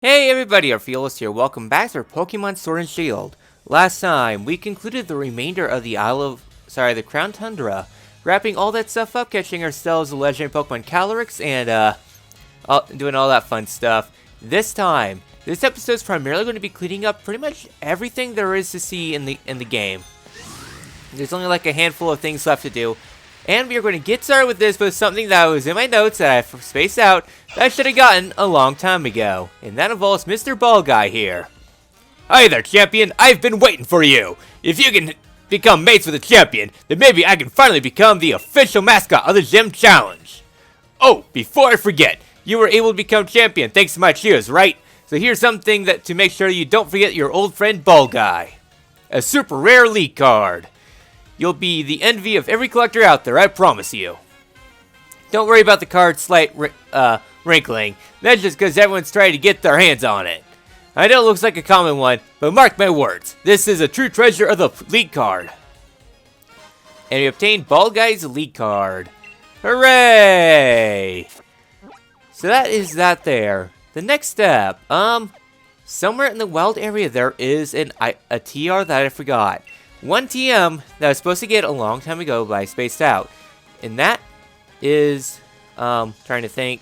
Hey everybody, Orpheolus here. Welcome back to our Pokemon Sword and Shield. Last time, we concluded the remainder of the Crown Tundra, wrapping all that stuff up, catching ourselves a legendary Pokemon Calyrex, and doing all that fun stuff. This time, this episode is primarily going to be cleaning up pretty much everything there is to see in the game. There's only like a handful of things left to do. And we are going to get started with this with something that was in my notes that I spaced out that I should have gotten a long time ago. And that involves Mr. Ball Guy here. Hi there, champion. I've been waiting for you. If you can become mates with a champion, then maybe I can finally become the official mascot of the Gym Challenge. Oh, before I forget, you were able to become champion thanks to my cheers, right? So here's something to make sure you don't forget your old friend Ball Guy. A super rare league card. You'll be the envy of every collector out there, I promise you. Don't worry about the card's slight wrinkling. That's just because everyone's trying to get their hands on it. I know it looks like a common one, but mark my words, this is a true treasure of the league card. And we obtained Ball Guy's league card. Hooray! So that is that there. The next step, somewhere in the wild area there is a TR that I forgot. One TM that I was supposed to get a long time ago, but I spaced out. And that is, trying to think,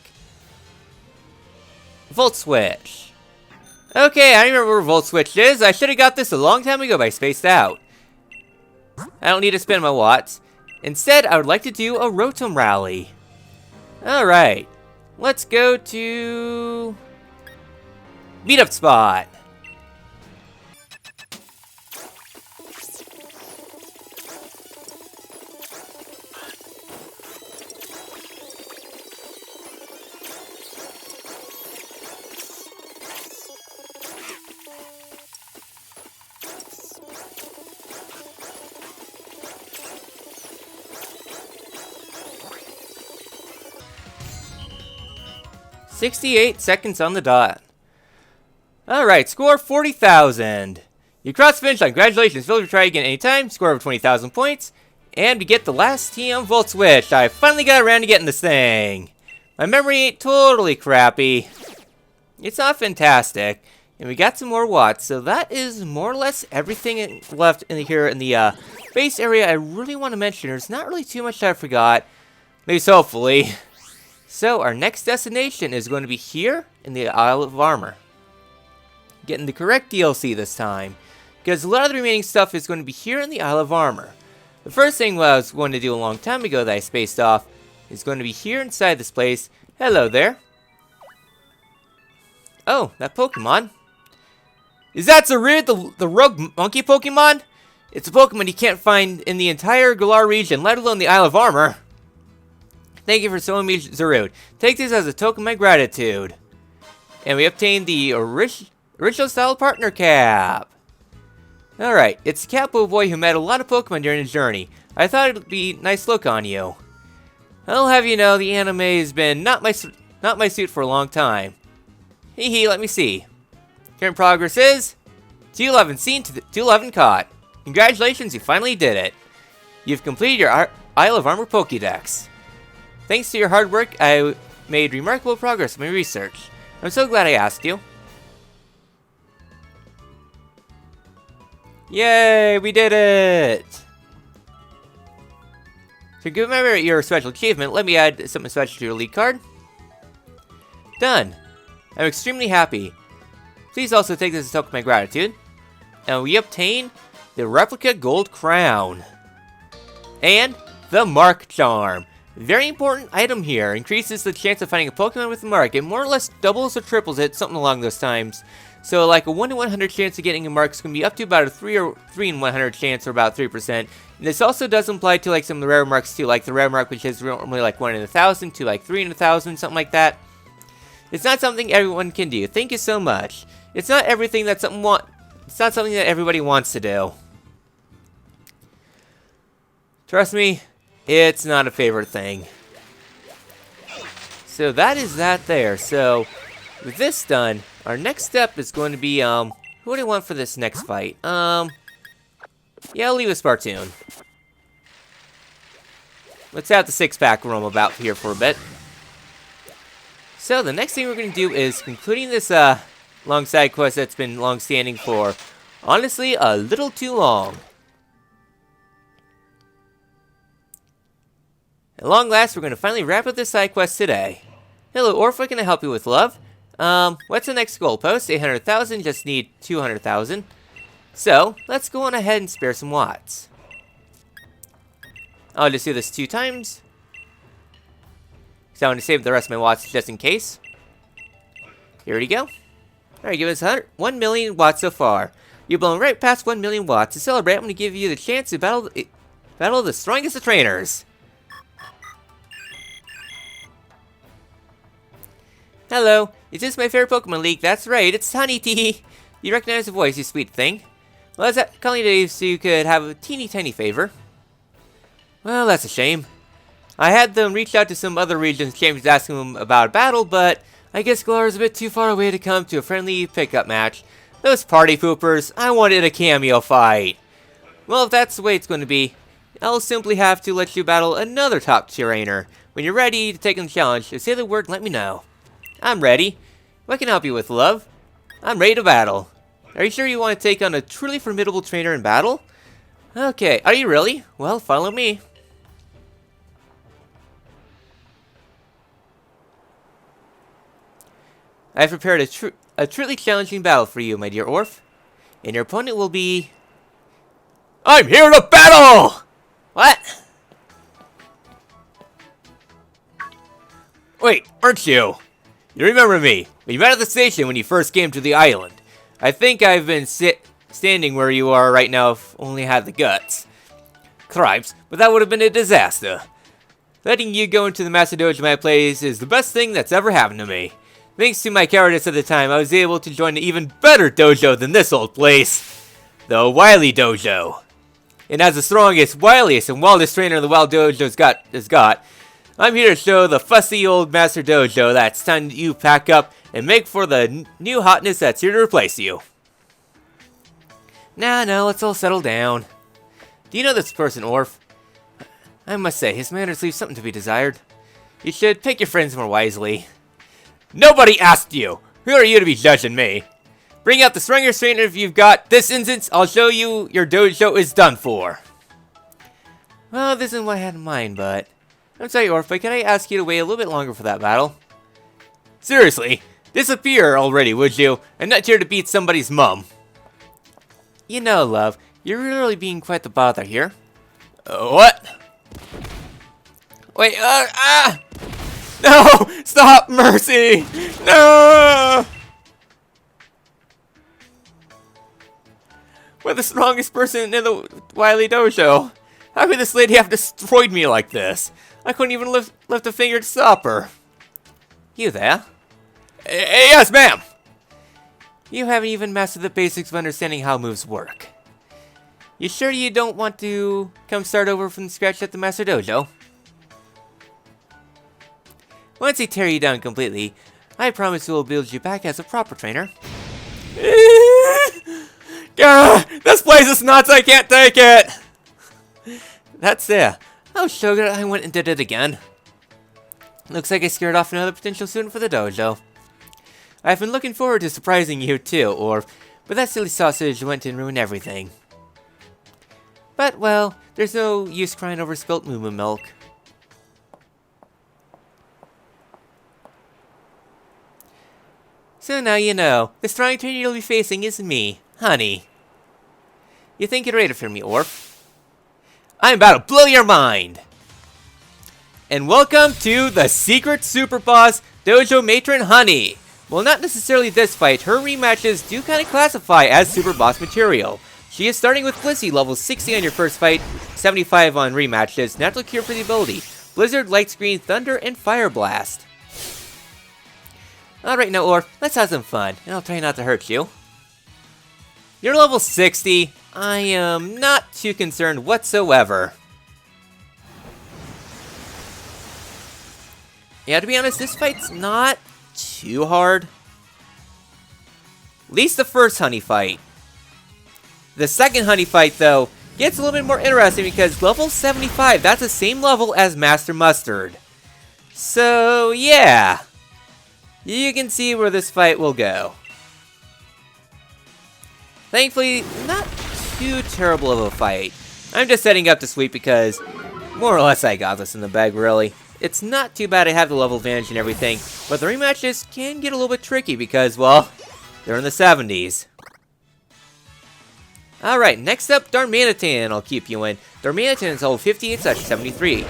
Volt Switch. Okay, I remember where Volt Switch is. I should have got this a long time ago, but I spaced out. I don't need to spend my watts. Instead, I would like to do a Rotom Rally. Alright, let's go to Meetup Spot. 68 seconds on the dot. Alright, score 40,000. You crossed the finish line. Congratulations. Feel free to try again anytime. Score over 20,000 points. And we get the last TM Volt Switch. I finally got around to getting this thing. My memory ain't totally crappy. It's not fantastic. And we got some more watts. So that is more or less everything left in here in the base area I really want to mention. There's not really too much I forgot. At least hopefully. So our next destination is going to be here in the Isle of Armor. Getting the correct DLC this time. Because a lot of the remaining stuff is going to be here in the Isle of Armor. The first thing I was going to do a long time ago that I spaced off is going to be here inside this place. Hello there. Oh, that Pokemon. Is that Zarude, the rogue monkey Pokemon? It's a Pokemon you can't find in the entire Galar region, let alone the Isle of Armor. Thank you for showing me Zarude. Take this as a token of my gratitude. And we obtained the original style partner cap. Alright, it's the Capo boy who met a lot of Pokemon during his journey. I thought it'd be a nice look on you. I'll have you know the anime has been not my suit for a long time. Hee hee, let me see. Current progress is 211 seen to 211 caught. Congratulations, you finally did it. You've completed your Isle of Armor Pokédex. Thanks to your hard work, I made remarkable progress in my research. I'm so glad I asked you. Yay, we did it! To commemorate your special achievement, let me add something special to your league card. Done. I'm extremely happy. Please also take this as a token of my gratitude. And we obtain the Replica Gold Crown. And the Mark Charm. Very important item here. Increases the chance of finding a Pokemon with a mark. It more or less doubles or triples it, something along those times. So like a 1 in 100 chance of getting a mark is going to be up to about a 3 in 100 chance, or about 3%. And this also does apply to like some of the rare marks too, like the rare mark, which is normally like 1 in 1,000 to like 3 in 1,000, something like that. It's not something everyone can do. Thank you so much. It's not everything that it's not something that everybody wants to do. Trust me, it's not a favorite thing. So that is that there. So with this done, our next step is going to be, who do I want for this next fight? Yeah, I'll leave with Spartoon. Let's have the six-pack roam about here for a bit. So the next thing we're going to do is concluding this long side quest that's been long standing for, honestly, a little too long. At long last, we're going to finally wrap up this side quest today. Hello, Orph, what can I help you with, love? What's the next goalpost? 800,000, just need 200,000. So, let's go on ahead and spare some watts. I'll just do this 2 times. So I'm going to save the rest of my watts just in case. Here we go. Alright, give us 1 million watts so far. You've blown right past 1 million watts. To celebrate, I'm going to give you the chance to battle the strongest of trainers. Hello, is this my favorite Pokemon League? That's right, it's Honey Tea. You recognize the voice, you sweet thing. Well, I was calling you today so you could have a teeny tiny favor. Well, that's a shame. I had them reach out to some other regions champions asking them about a battle, but I guess Galara's a bit too far away to come to a friendly pickup match. Those party poopers, I wanted a cameo fight. Well, if that's the way it's going to be, I'll simply have to let you battle another top tier trainer. When you're ready to take on the challenge, just say the word and let me know. I'm ready. What can I help you with, love? I'm ready to battle. Are you sure you want to take on a truly formidable trainer in battle? Okay, are you really? Well, follow me. I've prepared a truly challenging battle for you, my dear Orph. And your opponent will be... I'm here to battle! What? Wait, aren't you? You remember me. We met at the station when you first came to the island. I think I've been standing where you are right now if only I had the guts. Cripes, but that would have been a disaster. Letting you go into the Master Dojo of my place is the best thing that's ever happened to me. Thanks to my cowardice at the time, I was able to join an even better dojo than this old place. The Wily Dojo. And as the strongest, wiliest, and wildest trainer the Wild Dojo's got, I'm here to show the fussy old Master Dojo that it's time you pack up and make for the new hotness that's here to replace you. Now, let's all settle down. Do you know this person, Orph? I must say, his manners leave something to be desired. You should pick your friends more wisely. Nobody asked you! Who are you to be judging me? Bring out the strongest trainer if you've got. This instance, I'll show you your dojo is done for. Well, this isn't what I had in mind, but... I'm sorry, Orph, but can I ask you to wait a little bit longer for that battle? Seriously, disappear already, would you? I'm not here to beat somebody's mum. You know, love, you're really being quite the bother here. What? Wait, No! Stop! Mercy! No! We're the strongest person in the Wily Dojo. How could this lady have destroyed me like this? I couldn't even lift a finger to stop her. You there? Yes, ma'am! You haven't even mastered the basics of understanding how moves work. You sure you don't want to come start over from scratch at the Master Dojo? Once I tear you down completely, I promise we will build you back as a proper trainer. This place is nuts, I can't take it! That's it. Oh, sugar, I went and did it again. Looks like I scared off another potential student for the dojo. I've been looking forward to surprising you too, Orph, but that silly sausage went and ruined everything. But, well, there's no use crying over spilt moo-moo milk. So now you know, the strong trainer you'll be facing is me, Honey. You think you're ready for me, Orph? I'm about to blow your mind! And welcome to the Secret Super Boss Dojo Matron Honey! Well, not necessarily this fight, her rematches do kind of classify as Super Boss material. She is starting with Blissey, level 60 on your first fight, 75 on rematches, natural cure for the ability, Blizzard, Light Screen, Thunder, and Fire Blast. Alright now, Orph, let's have some fun, and I'll try not to hurt you. You're level 60. I am not too concerned whatsoever. Yeah, to be honest, this fight's not too hard. At least the first honey fight. The second honey fight, though, gets a little bit more interesting because level 75, that's the same level as Master Mustard. So, yeah. You can see where this fight will go. Thankfully, not too terrible of a fight. I'm just setting up to sweep because more or less I got this in the bag, really. It's not too bad I have the level advantage and everything, but the rematches can get a little bit tricky because, well, they're in the 70s. Alright, next up, Darmanitan, I'll keep you in. Darmanitan is level 58/73.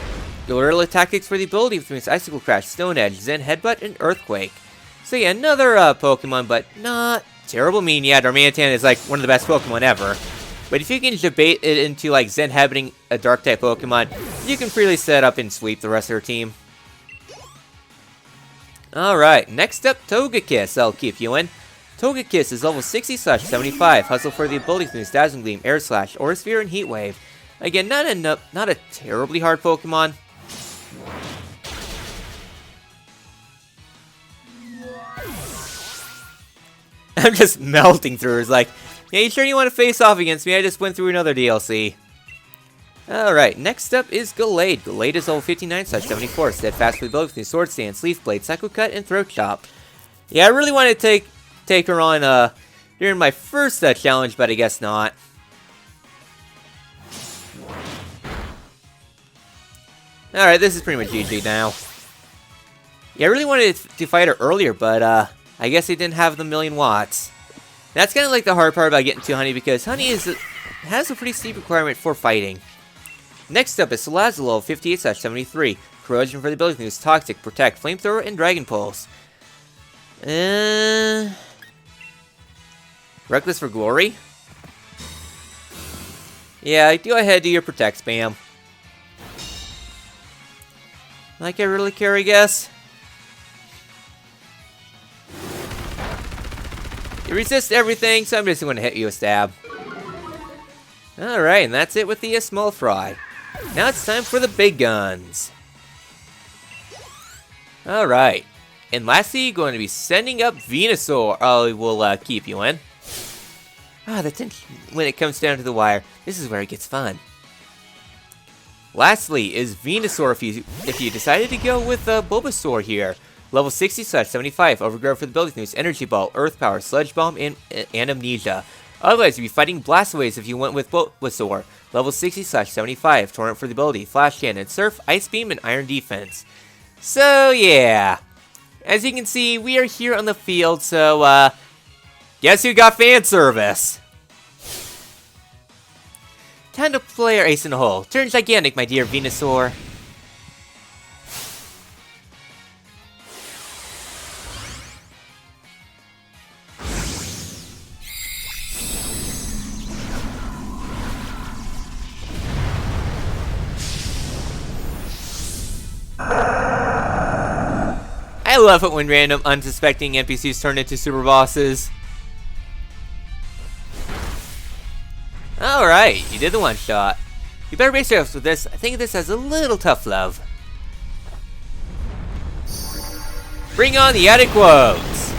Guerrilla tactics for the ability between Icicle Crash, Stone Edge, Zen Headbutt, and Earthquake. So yeah, another Pokemon, but not terrible. I mean, yeah, Darmanitan is like one of the best Pokemon ever. But if you can debate it into like Zen Headbutting a Dark type Pokemon, you can freely set up and sweep the rest of their team. Alright, next up, Togekiss, I'll keep you in. Togekiss is level 60/75. Hustle for the ability to use Dazzling Gleam, Air Slash, Aura Sphere, and Heat Wave. Again, not a terribly hard Pokemon. I'm just melting through. It's like, yeah, you sure you want to face off against me? I just went through another DLC. Alright, next up is Gallate. Gallate is level 59/74. Steadfast with ability between Sword Stance, Leaf Blade, Psycho Cut, and Throat Chop. Yeah, I really wanted to take her on during my first challenge, but I guess not. Alright, this is pretty much GG now. Yeah, I really wanted to fight her earlier, but I guess they didn't have the million watts. That's kind of like the hard part about getting to Honey, because Honey has a pretty steep requirement for fighting. Next up is Salazzle, 58/73. Corrosion for the ability to use Toxic, Protect, Flamethrower, and Dragon Pulse. Reckless for Glory? Yeah, go ahead, do your Protect spam. Like I really care, I guess. You resist everything, so I'm just going to hit you a stab. Alright, and that's it with the small fry. Now it's time for the big guns. Alright. And lastly, going to be sending up Venusaur. I will keep you in. That's when it comes down to the wire. This is where it gets fun. Lastly is Venusaur if you decided to go with Bulbasaur here. Level 60/75, Overgrowth for the ability to use Energy Ball, Earth Power, Sludge Bomb, and Amnesia. Otherwise, you'd be fighting Blastoise if you went with Bulbasaur. Level 60/75, Torrent for the ability, Flash Cannon, Surf, Ice Beam, and Iron Defense. So, yeah. As you can see, we are here on the field, so, guess who got fan service? Time to play our ace in the hole. Turn gigantic, my dear Venusaur. I love it when random, unsuspecting NPCs turn into super bosses. Alright, you did the one shot. You better brace yourself with this. I think this has a little tough love. Bring on the added quotes!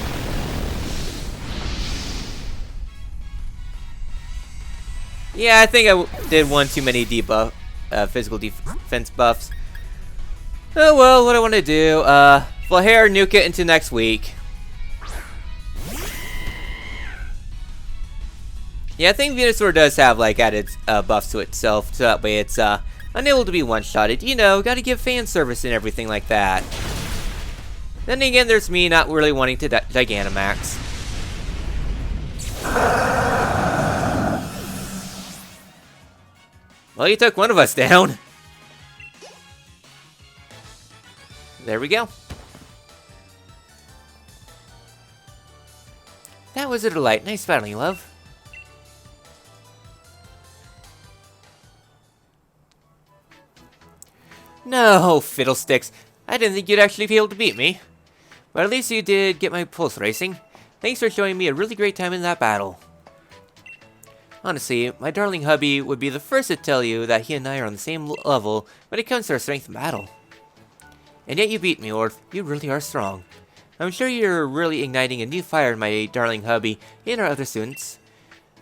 Yeah, I think I did one too many physical defense buffs. Oh well, what I want to do, Flahair, nuke it into next week. Yeah, I think Venusaur does have, like, added buffs to itself, so that way it's, unable to be one-shotted. You know, gotta give fan service and everything like that. Then again, there's me not really wanting to Gigantamax. Well, you took one of us down. There we go. That was a delight. Nice battling, love. No, fiddlesticks. I didn't think you'd actually be able to beat me. But at least you did get my pulse racing. Thanks for showing me a really great time in that battle. Honestly, my darling hubby would be the first to tell you that he and I are on the same level when it comes to our strength in battle. And yet you beat me, Orph. You really are strong. I'm sure you're really igniting a new fire in my darling hubby and our other students.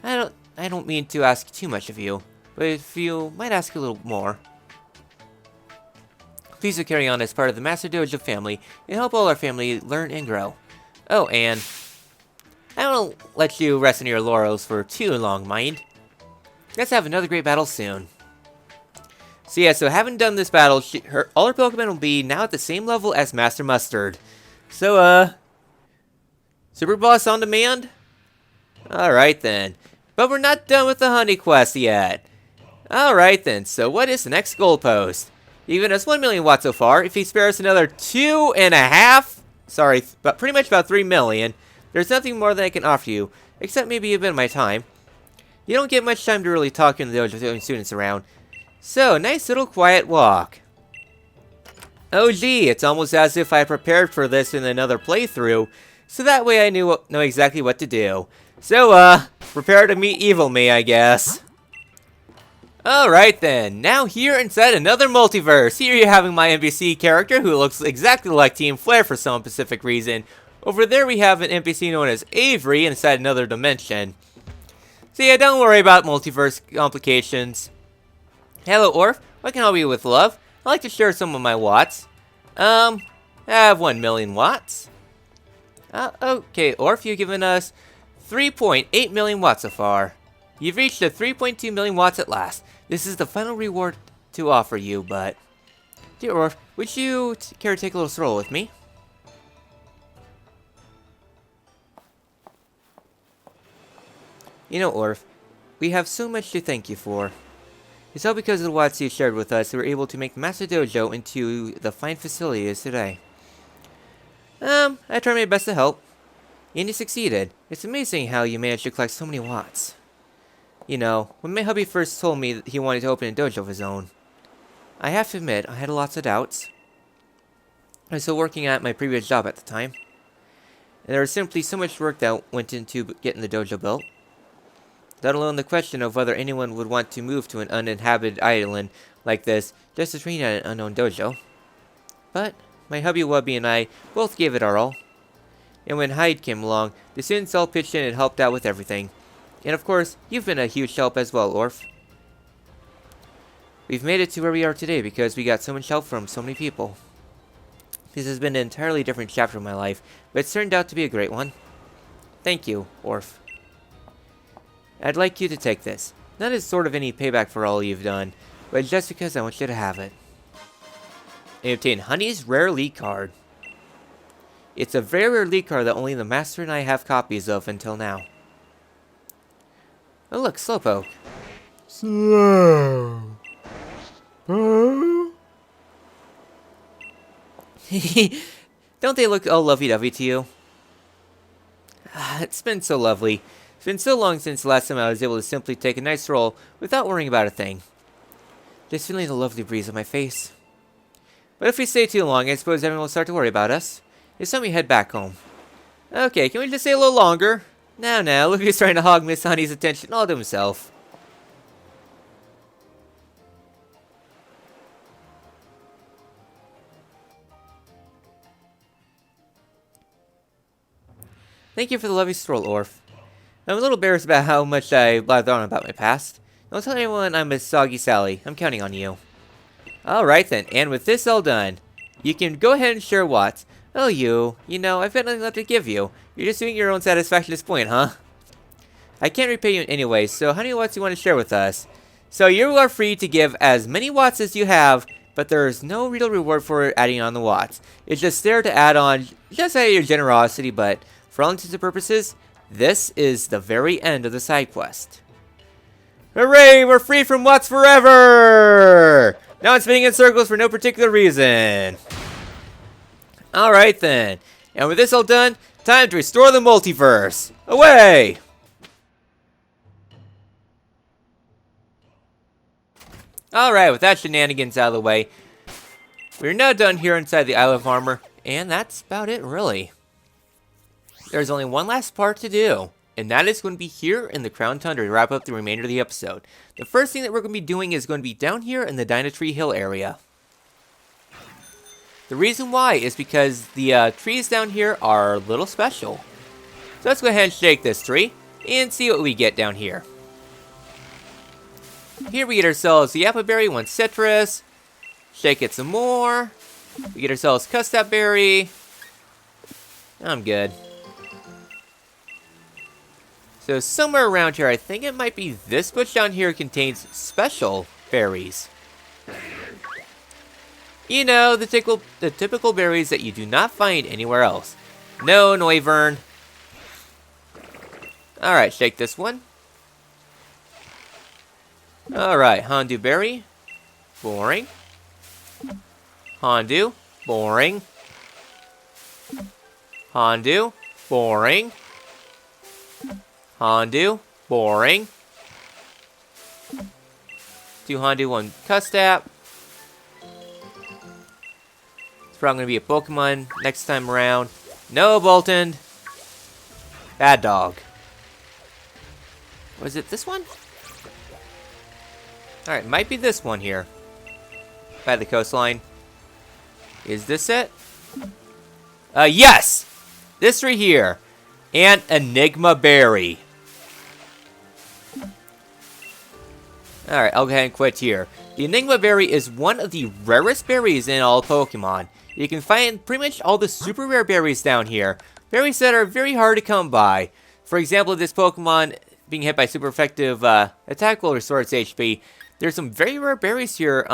I don't mean to ask too much of you, but if you might ask a little more. Please do carry on as part of the Master Dojo family and help all our family learn and grow. Oh, and I won't let you rest on your laurels for too long, mind. Let's have another great battle soon. So yeah, so having done this battle, all her Pokemon will be now at the same level as Master Mustard. So, Super Boss on demand? Alright then. But we're not done with the Honey Quest yet. Alright then, so what is the next goalpost? Even us 1 million watts so far. If he spares another 2.5, sorry, but pretty much about 3 million, there's nothing more that I can offer you, except maybe a bit of my time. You don't get much time to really talk in the dojo with the students around. So, nice little quiet walk. Oh gee, it's almost as if I prepared for this in another playthrough, so that way I know exactly what to do. So, prepare to meet evil me, I guess. Alright then, now here inside another multiverse. Here you're having my NPC character who looks exactly like Team Flare for some specific reason. Over there we have an NPC known as Avery inside another dimension. So yeah, don't worry about multiverse complications. Hello Orph, what can I help you with, love? I'd like to share some of my watts. I have 1 million watts. Okay, Orph, you've given us 3.8 million watts so far. You've reached the 3.2 million watts at last. This is the final reward to offer you, but... Dear Orph, would you care to take a little stroll with me? You know, Orph, we have so much to thank you for. It's all because of the watts you shared with us that we were able to make the Master Dojo into the fine facility it is today. I tried my best to help. And you succeeded. It's amazing how you managed to collect so many watts. You know, when my hubby first told me that he wanted to open a dojo of his own, I have to admit, I had lots of doubts. I was still working at my previous job at the time. And there was simply so much work that went into getting the dojo built. Let alone the question of whether anyone would want to move to an uninhabited island like this just to train at an unknown dojo. But my hubby Wubby and I both gave it our all. And when Hyde came along, the students all pitched in and helped out with everything. And of course, you've been a huge help as well, Orph. We've made it to where we are today because we got so much help from so many people. This has been an entirely different chapter of my life, but it's turned out to be a great one. Thank you, Orph. I'd like you to take this. Not as sort of any payback for all you've done, but just because I want you to have it. And obtain Honey's Rare League Card. It's a very rare league card that only the Master and I have copies of until now. Oh look, Slowpoke. Slow. Don't they look all lovey-dovey to you? It's been so lovely. It's been so long since the last time I was able to simply take a nice stroll without worrying about a thing. Just feeling the lovely breeze on my face. But if we stay too long, I suppose everyone will start to worry about us. It's time we head back home. Okay, can we just stay a little longer? Now, look who's trying to hog Miss Honey's attention all to himself. Thank you for the lovely stroll, Orph. I'm a little embarrassed about how much I blathered on about my past. Don't tell anyone I'm a Soggy Sally. I'm counting on you. Alright then, and with this all done, you can go ahead and share watts. Oh, you know, I've got nothing left to give you. You're just doing your own satisfaction at this point, huh? I can't repay you in any way, so how many watts do you want to share with us? So you are free to give as many watts as you have, but there is no real reward for adding on the watts. It's just there to add on, just out of your generosity, but for all intents and purposes, this is the very end of the side quest. Hooray! We're free from watts forever! Now I'm spinning in circles for no particular reason. Alright then. And with this all done, time to restore the multiverse. Away! Alright, with that shenanigans out of the way, we're now done here inside the Isle of Armor, and that's about it, really. There's only one last part to do, and that is going to be here in the Crown Tundra to wrap up the remainder of the episode. The first thing that we're going to be doing is going to be down here in the Dynatree Hill area. The reason why is because the trees down here are a little special. So let's go ahead and shake this tree and see what we get down here. Here we get ourselves the Apple Berry, 1 citrus. Shake it some more. We get ourselves Custap Berry. I'm good. So somewhere around here, I think it might be this bush down here contains special berries. You know, the typical berries that you do not find anywhere else. No, Noivern. Alright, shake this one. Alright, Hondu Berry. Boring. Hondu. Boring. Hondu. Boring. Hondu. Boring. 2 Hondu, 1 Custap. It's probably going to be a Pokemon next time around. No, Bolton. Bad dog. Was it this one? Alright, might be this one here. By the coastline. Is this it? Yes! This right here. And Enigma Berry. Alright, I'll go ahead and quit here. The Enigma Berry is one of the rarest berries in all Pokemon. You can find pretty much all the super rare berries down here. Berries that are very hard to come by. For example, this Pokemon being hit by super effective attack will restore its HP. There's some very rare berries here.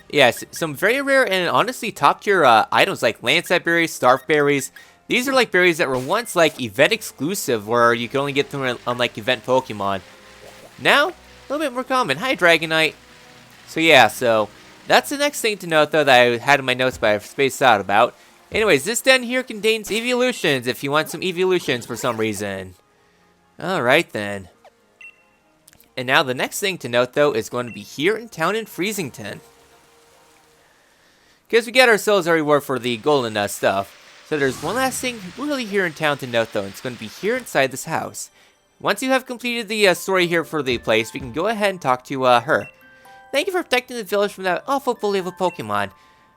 Yes, some very rare and honestly top tier items like Lancet berries, Starf berries. These are like berries that were once like event exclusive where you could only get them on like event Pokemon. Now, a little bit more common. Hi, Dragonite. So yeah, so that's the next thing to note though that I had in my notes but I've spaced out about. Anyways, this den here contains evolutions if you want some evolutions for some reason. Alright then. And now the next thing to note though is going to be here in town in Freezington. Because we get ourselves our reward for the golden stuff. So there's one last thing really here in town to note though. It's going to be here inside this house. Once you have completed the story here for the place, we can go ahead and talk to her. Thank you for protecting the village from that awful bully of a Pokemon.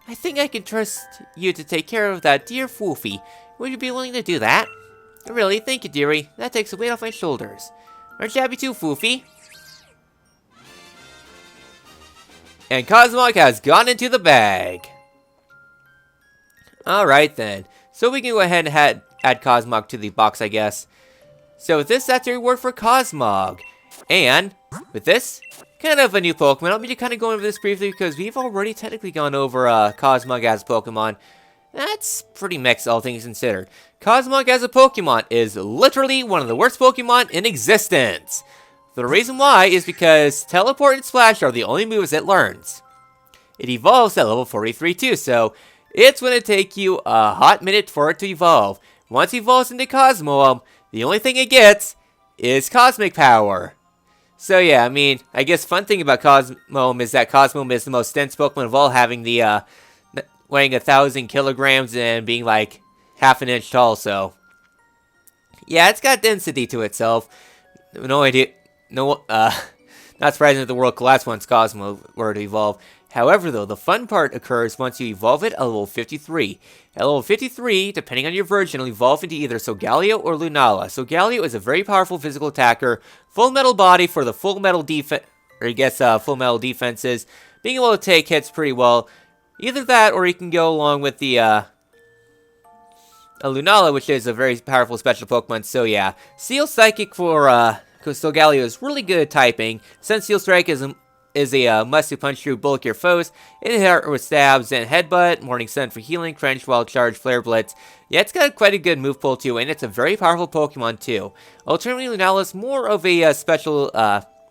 I think I can trust you to take care of that dear Foofy. Would you be willing to do that? Really, thank you, dearie. That takes a weight off my shoulders. Aren't you happy too, Foofy? And Cosmog has gone into the bag. Alright then. So we can go ahead and add Cosmog to the box, I guess. So with this, that's a reward for Cosmog. And with this, kind of a new Pokemon. I'll be kind of going over this briefly because we've already technically gone over Cosmog as Pokemon. That's pretty mixed, all things considered. Cosmog as a Pokemon is literally one of the worst Pokemon in existence. The reason why is because Teleport and Splash are the only moves it learns. It evolves at level 43 too, so it's going to take you a hot minute for it to evolve. Once it evolves into Cosmo, the only thing it gets is Cosmic Power. So yeah, I mean, I guess fun thing about Cosmo is that Cosmo is the most dense Pokemon of all, having the weighing 1,000 kilograms and being like half an inch tall, so yeah, it's got density to itself. No idea, not surprising that the world collapsed once Cosmo were to evolve. However, though, the fun part occurs once you evolve it at level 53. At level 53, depending on your version, it'll evolve into either Solgaleo or Lunala. Solgaleo is a very powerful physical attacker, full metal body for the full metal defense, or I guess full metal defenses, being able to take hits pretty well. Either that, or you can go along with the a Lunala, which is a very powerful special Pokemon. So yeah, Steel Psychic for Solgaleo is really good at typing. Since Steel Strike is a must to punch through bulk your foes, hit hard with stabs and headbutt, Morning Sun for healing, Crunch, Wild Charge, Flare Blitz. Yeah, it's got quite a good move pool too, and it's a very powerful Pokemon too. Alternatively, Lunala is more of a special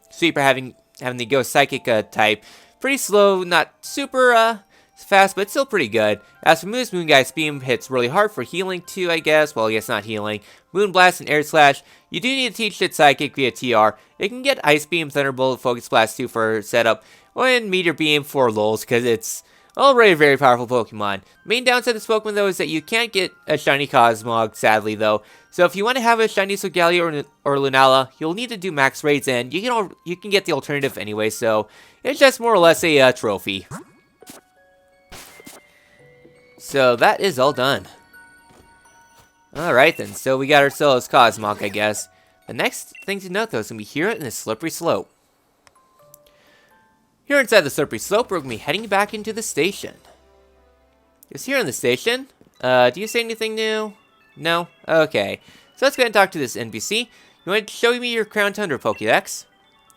sweeper, having the Ghost Psychic type. Pretty slow, not super fast, but still pretty good. As for moves, Moongeist Beam hits really hard for healing too, I guess. Well, I guess not healing. Moonblast and Air Slash. You do need to teach it Psychic via TR. It can get Ice Beam, Thunderbolt, Focus Blast too for setup, and Meteor Beam for lulz, because it's already a very powerful Pokemon. Main downside of this Pokemon though is that you can't get a shiny Cosmog, sadly though. So if you want to have a shiny Solgaleo or Lunala, you'll need to do max raids, and you can get the alternative anyway. So it's just more or less a trophy. So that is all done. Alright then, so we got ourselves Cosmog, I guess. The next thing to note though is going to be here in the Slippery Slope. Here inside the Slippery Slope, we're going to be heading back into the station. Because here in the station, do you see anything new? No? Okay. So let's go ahead and talk to this NPC. You want to show me your Crown Tundra Pokédex?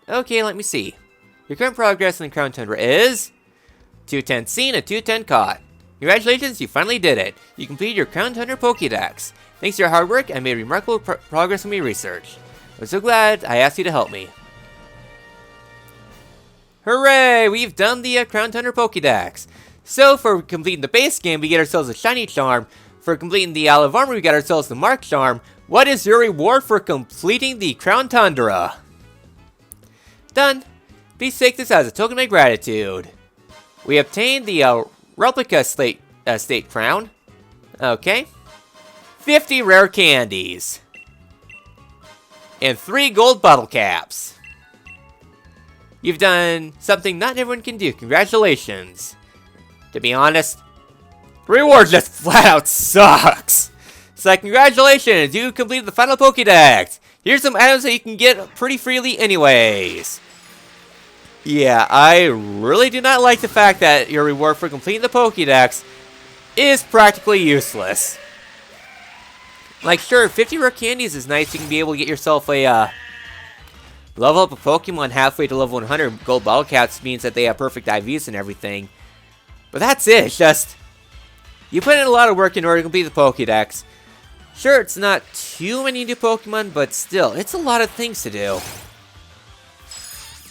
Okay, let me see. Your current progress in the Crown Tundra is 210 seen and 210 caught. Congratulations, you finally did it. You completed your Crown Tundra Pokédex. Thanks to your hard work, I made remarkable progress in my research. I'm so glad I asked you to help me. Hooray! We've done the Crown Tundra Pokédex. So, for completing the base game, we get ourselves a Shiny Charm. For completing the Isle of Armor, we got ourselves the Mark Charm. What is your reward for completing the Crown Tundra? Done. Please take this as a token of my gratitude. We obtained the Replica State Crown. Okay. 50 rare candies. And 3 gold bottle caps. You've done something not everyone can do. Congratulations. To be honest, the reward just flat out sucks. It's like, congratulations, you completed the final Pokédex. Here's some items that you can get pretty freely anyways. Yeah, I really do not like the fact that your reward for completing the Pokédex is practically useless. Like, sure, 50 rare candies is nice. You can be able to get yourself a, level up a Pokemon halfway to level 100. Gold bottle caps means that they have perfect IVs and everything. But that's it. It's just, you put in a lot of work in order to complete the Pokédex. Sure, it's not too many new Pokemon, but still, it's a lot of things to do.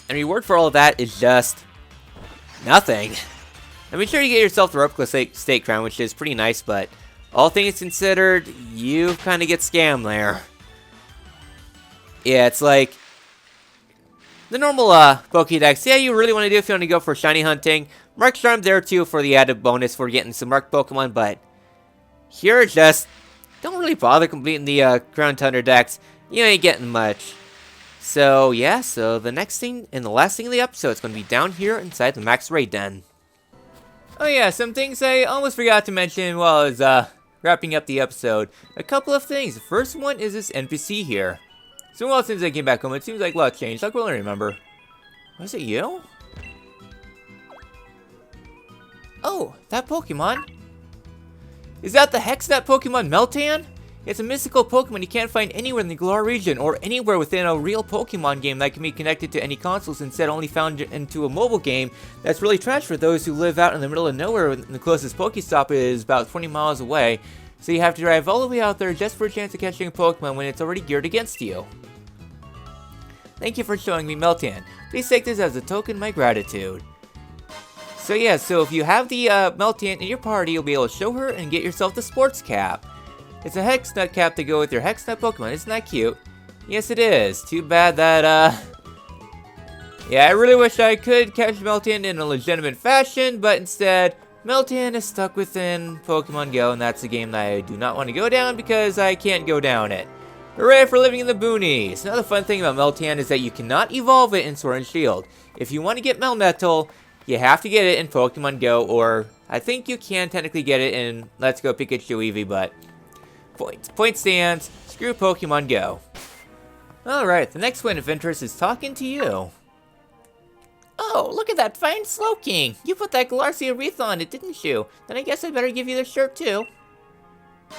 And reward for all of that is just nothing. I mean, sure, you get yourself the Replica State Crown, which is pretty nice, but all things considered, you kind of get scammed there. Yeah, it's like the normal Pokédex. Yeah, you really want to do if you want to go for shiny hunting. Mark Charm there too for the added bonus for getting some marked Pokemon, but here just don't really bother completing the Crown Tundra Dex. You ain't getting much. So yeah, so the next thing and the last thing of the episode is going to be down here inside the Max Raid Den. Oh yeah, some things I almost forgot to mention while I was wrapping up the episode. A couple of things. The first one is this NPC here. So well, since I came back home, it seems like a lot changed. I can really remember. Was it you? Oh, that Pokemon. Is that the Hexnet Pokemon Meltan? It's a mystical Pokemon you can't find anywhere in the Galar region or anywhere within a real Pokemon game that can be connected to any consoles, instead only found into a mobile game that's really trash for those who live out in the middle of nowhere when the closest Pokestop is about 20 miles away. So you have to drive all the way out there just for a chance of catching a Pokemon when it's already geared against you. Thank you for showing me Meltan. Please take this as a token of my gratitude. So yeah, so if you have the Meltan in your party, you'll be able to show her and get yourself the sports cap. It's a Hexnut cap to go with your Hexnut Pokemon. Isn't that cute? Yes, it is. Too bad that, yeah, I really wish I could catch Meltan in a legitimate fashion, but instead, Meltan is stuck within Pokemon Go, and that's a game that I do not want to go down because I can't go down it. Hooray for living in the boonies! Another fun thing about Meltan is that you cannot evolve it in Sword and Shield. If you want to get Melmetal, you have to get it in Pokemon Go, or I think you can technically get it in Let's Go Pikachu Eevee, but point stands, screw Pokemon Go. Alright, the next point of interest is talking to you. Oh, look at that fine Slowking! You put that Galarcia wreath on it, didn't you? Then I guess I better give you the shirt too.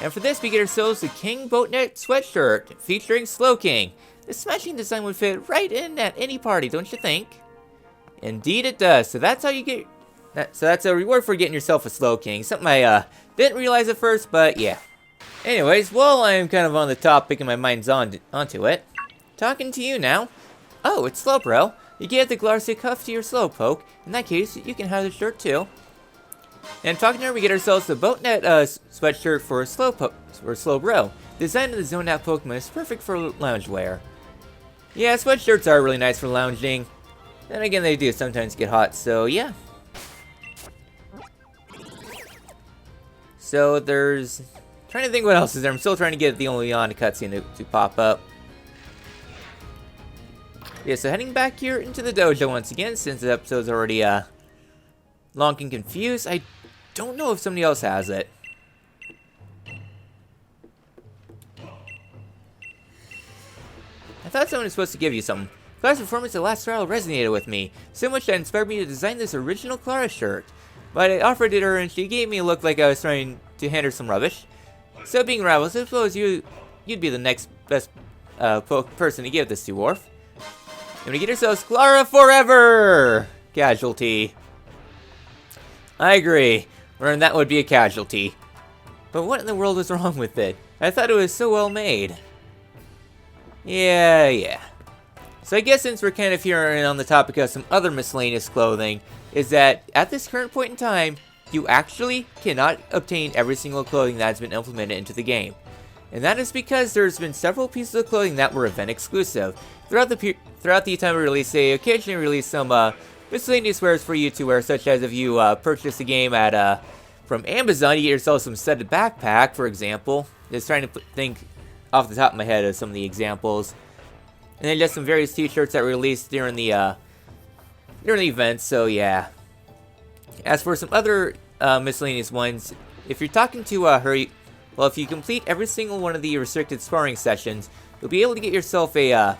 And for this, we get ourselves the King Boatneck sweatshirt featuring Slowking. The smashing design would fit right in at any party, don't you think? Indeed it does. So that's how you get so that's a reward for getting yourself a Slowking. Something I didn't realize at first, but yeah. Anyways, while I'm kind of on the topic and my mind's onto it, talking to you now. Oh, it's Slowbro. You get the Galarcia cuff to your Slowpoke. In that case, you can have the shirt too. And talking to her, we get ourselves the Boatnet sweatshirt for Slowbro. Designed in the Zone Out Pokemon is perfect for loungewear. Yeah, sweatshirts are really nice for lounging. Then again, they do sometimes get hot, so yeah. So there's... trying to think what else is there. I'm still trying to get the only on cutscene to pop up. Yeah, so heading back here into the dojo once again, since the episode's already long and confused. I don't know if somebody else has it. I thought someone was supposed to give you something. Clara's performance at last trial resonated with me, so much that inspired me to design this original Clara shirt. But I offered it to her and she gave me a look like I was trying to hand her some rubbish. So being rivals, I suppose you'd be the next best person to give this to, Orph. And we get ourselves Clara forever! Casualty. I agree. Learned that would be a casualty. But what in the world was wrong with it? I thought it was so well made. Yeah. So I guess since we're kind of here on the topic of some other miscellaneous clothing, is that at this current point in time, you actually cannot obtain every single clothing that has been implemented into the game. And that is because there's been several pieces of clothing that were event exclusive. Throughout the time of release, they occasionally release some miscellaneous wares for you to wear, such as if you purchase the game at from Amazon, you get yourself some studded backpack, for example. Just trying to think off the top of my head of some of the examples. And then just some various t-shirts that were released during the event, so yeah. As for some other miscellaneous ones, if you're talking to if you complete every single one of the restricted sparring sessions, you'll be able to get yourself a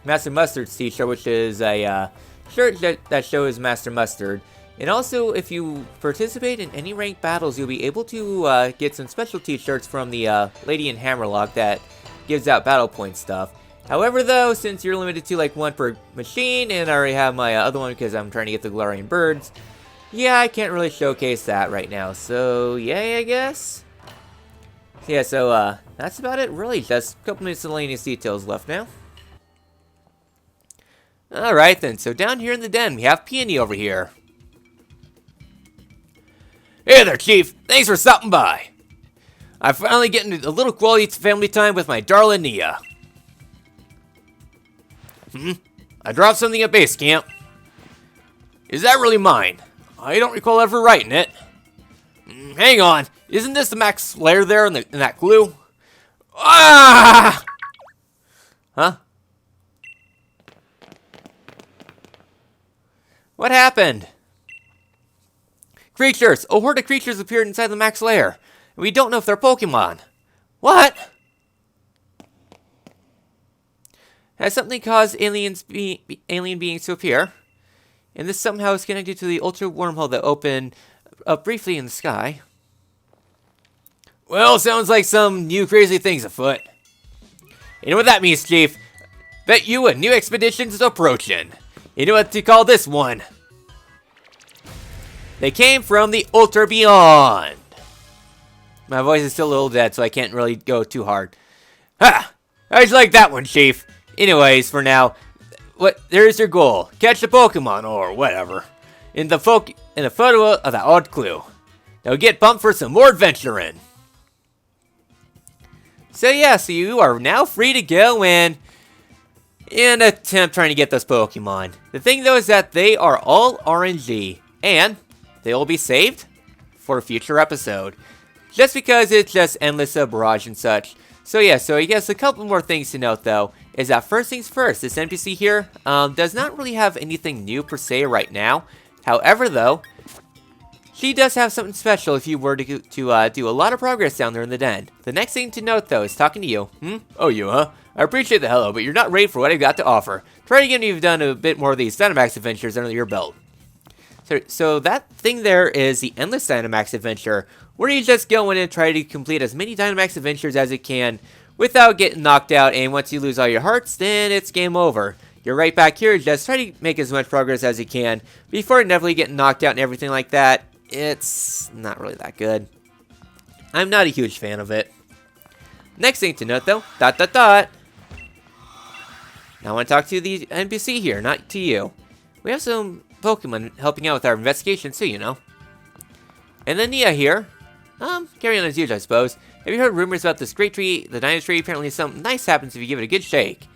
Master Mustard's t-shirt, which is a shirt that shows Master Mustard. And also, if you participate in any ranked battles, you'll be able to get some special t-shirts from the Lady in Hammerlock that gives out battle point stuff. However, though, since you're limited to like one per machine, and I already have my other one because I'm trying to get the Galarian birds, yeah, I can't really showcase that right now. So, yay, I guess? Yeah, so that's about it, really. Just a couple miscellaneous details left now. Alright then, so down here in the den, we have Peony over here. Hey there, Chief. Thanks for stopping by. I'm finally getting a little quality family time with my darling Nia. I dropped something at base camp. Is that really mine? I don't recall ever writing it. Hang on. Isn't this the max layer there in that clue? Ah! Huh? What happened? Creatures! A horde of creatures appeared inside the max lair. We don't know if they're Pokemon. What? Has something caused alien beings to appear? And this somehow is connected to the ultra wormhole that opened up briefly in the sky. Well, sounds like some new crazy things afoot. You know what that means, Chief? Bet you a new expedition is approaching. You know what to call this one? They came from the Ultra Beyond. My voice is still a little dead, so I can't really go too hard. Ha! How'd you like that one, Chief? Anyways, for now, there's your goal. Catch the Pokemon, or whatever. In the photo of that odd clue. Now get pumped for some more adventuring. So yeah, so you are now free to go and attempt trying to get those Pokemon. The thing though is that they are all RNG, and they will be saved for a future episode. Just because it's just endless barrage and such. So yeah, so I guess a couple more things to note though, is that first things first, this NPC here does not really have anything new per se right now. However though, she does have something special if you were to do a lot of progress down there in the den. The next thing to note though is talking to you. Oh, you, huh? I appreciate the hello, but you're not ready for what I've got to offer. Try again when you've done a bit more of these Dynamax adventures under your belt. So that thing there is the Endless Dynamax Adventure, where you just go in and try to complete as many Dynamax adventures as you can without getting knocked out, and once you lose all your hearts, then it's game over. You're right back here, just try to make as much progress as you can before inevitably getting knocked out and everything like that. It's not really that good. I'm not a huge fan of it. Next thing to note though, Now I want to talk to the NPC here, not to you. We have some Pokemon helping out with our investigation too, you know. And then Nia here. Carry on as usual, I suppose. Have you heard rumors about this great tree, the Dino Tree? Apparently something nice happens if you give it a good shake.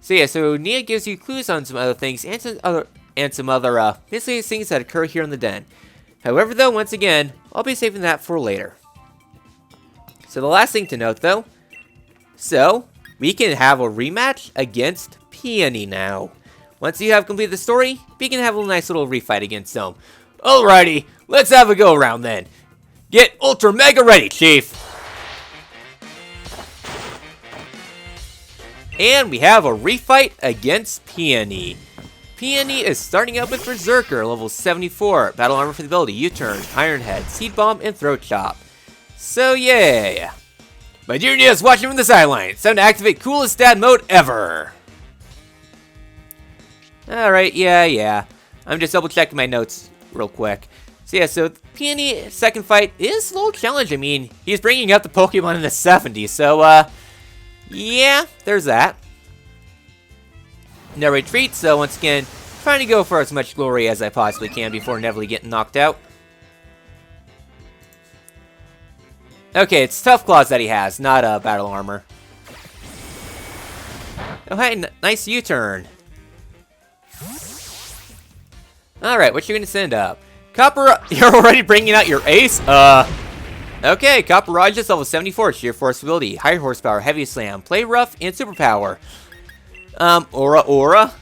So yeah, so Nia gives you clues on some other things and some other miscellaneous things that occur here in the den. However though, once again, I'll be saving that for later. So the last thing to note though, so we can have a rematch against Peony now. Once you have completed the story, we can have a nice little refight against them. Alrighty, let's have a go around then. Get Ultra Mega ready, Chief. And we have a refight against Peony. Peony is starting out with Berserker, level 74. Battle armor for the ability, U-Turn, Iron Head, Seed Bomb, and Throat Chop. So yeah. My dear Neo's watching from the sidelines. Time to activate coolest dad mode ever. Alright, yeah. I'm just double checking my notes real quick. So yeah, so Peony second fight is a little challenge. I mean, he's bringing up the Pokemon in the 70s, so yeah, there's that. No retreat, so once again, trying to go for as much glory as I possibly can before inevitably getting knocked out. Okay, it's Tough Claws that he has, not battle armor. Oh hey, nice U-turn. Alright, what you gonna send up? Copper, you're already bringing out your ace? Okay, Copper Raj is level 74, sheer force ability, high horsepower, heavy slam, play rough, and superpower. Aura?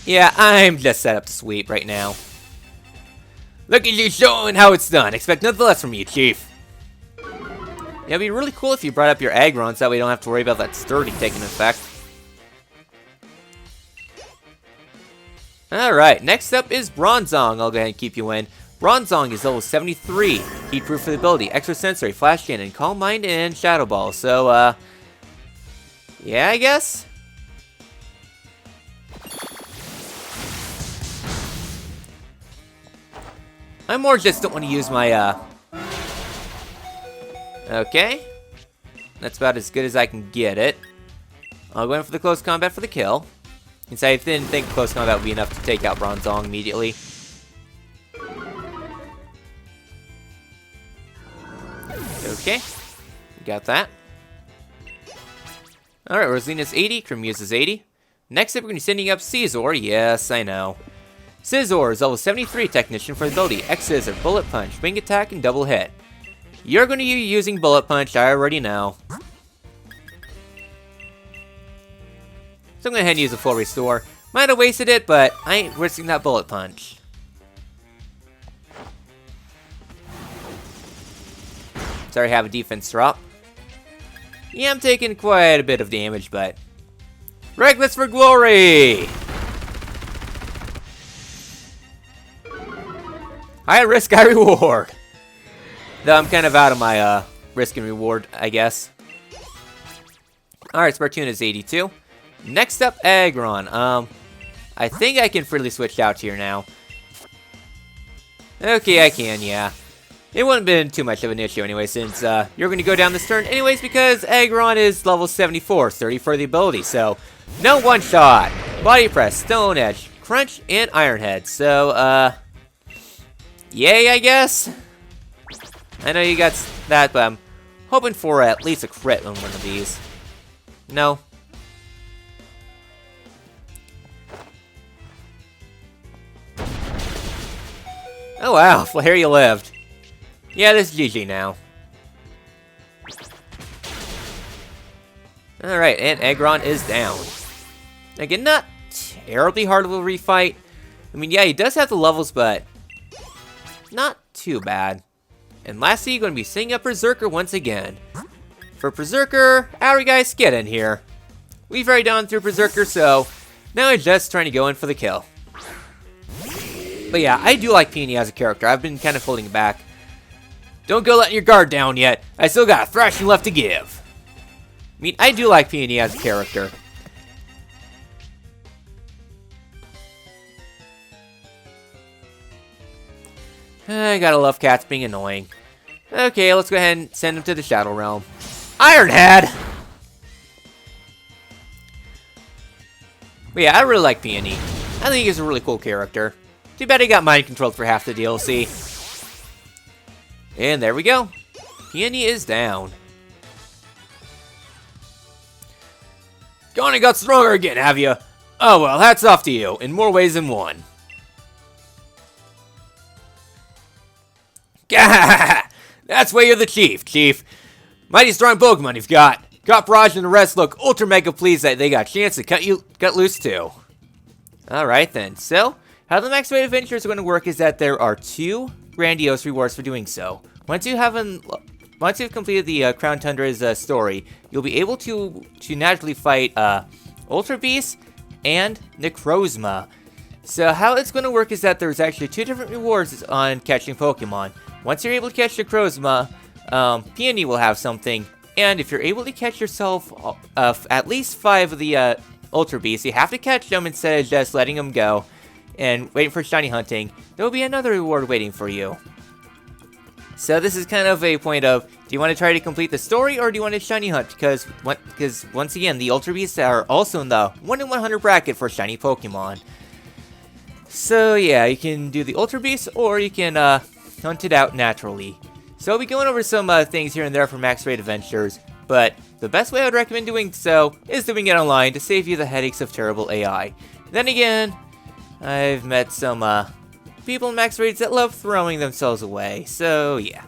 Yeah, I'm just set up to sweep right now. Look at you showing how it's done. Expect nothing less from you, Chief. Yeah, it'd be really cool if you brought up your Aggron so that we don't have to worry about that sturdy taking effect. Alright, next up is Bronzong. I'll go ahead and keep you in. Bronzong is level 73. Heat proof for the ability, extrasensory, flash cannon, calm mind, and shadow ball. So, yeah, I guess? I more just don't want to use my, okay. That's about as good as I can get it. I'll go in for the close combat for the kill. Since I didn't think close combat would be enough to take out Bronzong immediately. Okay. Got that. Alright, Rosalina's 80, Cremuse's 80. Next up, we're going to be sending up Scizor. Yes, I know. Scizor is level 73 technician for the ability X-Scissor, Bullet Punch, Wing Attack, and Double Hit. You're going to be using Bullet Punch, I already know. So I'm going to go ahead and use a full restore. Might have wasted it, but I ain't risking that Bullet Punch. Sorry, I have a defense drop. Yeah, I'm taking quite a bit of damage, but... Reckless for glory! High risk, high reward. Though I'm kind of out of my risk and reward, I guess. Alright, Spartuna's 82. Next up, Aggron. I think I can freely switch out here now. Okay, I can, yeah. It wouldn't have been too much of an issue anyway, since you're going to go down this turn anyways, because Aggron is level 74, 30 for the ability, so no one-shot. Body Press, Stone Edge, Crunch, and Iron Head. So, yay, I guess? I know you got that, but I'm hoping for at least a crit on one of these. No. Oh wow, well here you lived. Yeah, this is GG now. Alright, and Aggron is down. Again, not terribly hard of a refight. I mean, yeah, he does have the levels, but not too bad. And lastly, you're going to be sending up Berserker once again. For Berserker, our guys, get in here. We've already gone through Berserker, so now we're just trying to go in for the kill. But yeah, I do like Peony as a character. I've been kind of holding back. Don't go letting your guard down yet. I still got a thrashing left to give. I mean, I do like Peony as a character. I gotta love cats being annoying. Okay, let's go ahead and send him to the Shadow Realm. Iron Head! But yeah, I really like Peony. I think he's a really cool character. Too bad he got mind controlled for half the DLC. And there we go. Peony is down. Gone and got stronger again, have you? Oh well, hats off to you, in more ways than one. Gah! That's why you're the Chief. Mighty strong Pokemon you've got. Coprage and the rest look ultra mega pleased that they got a chance to cut loose too. Alright then, so how the Max Raid Adventures are going to work is that there are 2 grandiose rewards for doing so. Once you've completed the Crown Tundra's story, you'll be able to naturally fight Ultra Beast and Necrozma. So how it's going to work is that there's actually 2 different rewards on catching Pokemon. Once you're able to catch Necrozma, Peony will have something. And if you're able to catch yourself at least 5 of the Ultra Beasts, you have to catch them instead of just letting them go and waiting for shiny hunting. There will be another reward waiting for you. So this is kind of a point of, do you want to try to complete the story or do you want to shiny hunt? Because once again, the Ultra Beasts are also in the 1 in 100 bracket for shiny Pokemon. So yeah, you can do the Ultra Beasts or you can hunt it out naturally. So I'll be going over some things here and there for max rate adventures, but the best way I would recommend doing so is doing it online to save you the headaches of terrible AI. Then again, I've met some people in max rates that love throwing themselves away, so yeah.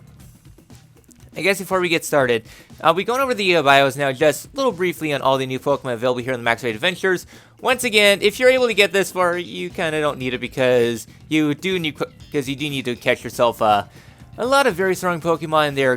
I guess before we get started, I'll be going over the bios now just a little briefly on all the new Pokemon available here in the max rate adventures. Once again, if you're able to get this far, you kind of don't need it because you do need to catch yourself a lot of very strong Pokemon and they're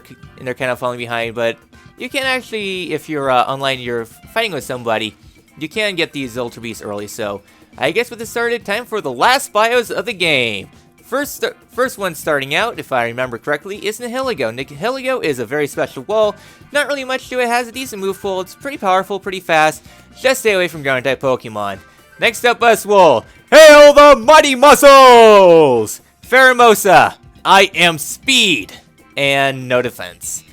kind of falling behind, but you can actually, if you're online, you're fighting with somebody, you can get these Ultra Beasts early. So I guess with this started, time for the last bios of the game. First one starting out, if I remember correctly, is Nihilego. Nihilego is a very special wall. Not really much to it, has a decent move pool, it's pretty powerful, pretty fast. Just stay away from ground type Pokemon. Next up, Buzzwole. Hail the Mighty Muscles! Pheromosa. I am speed, and no defense.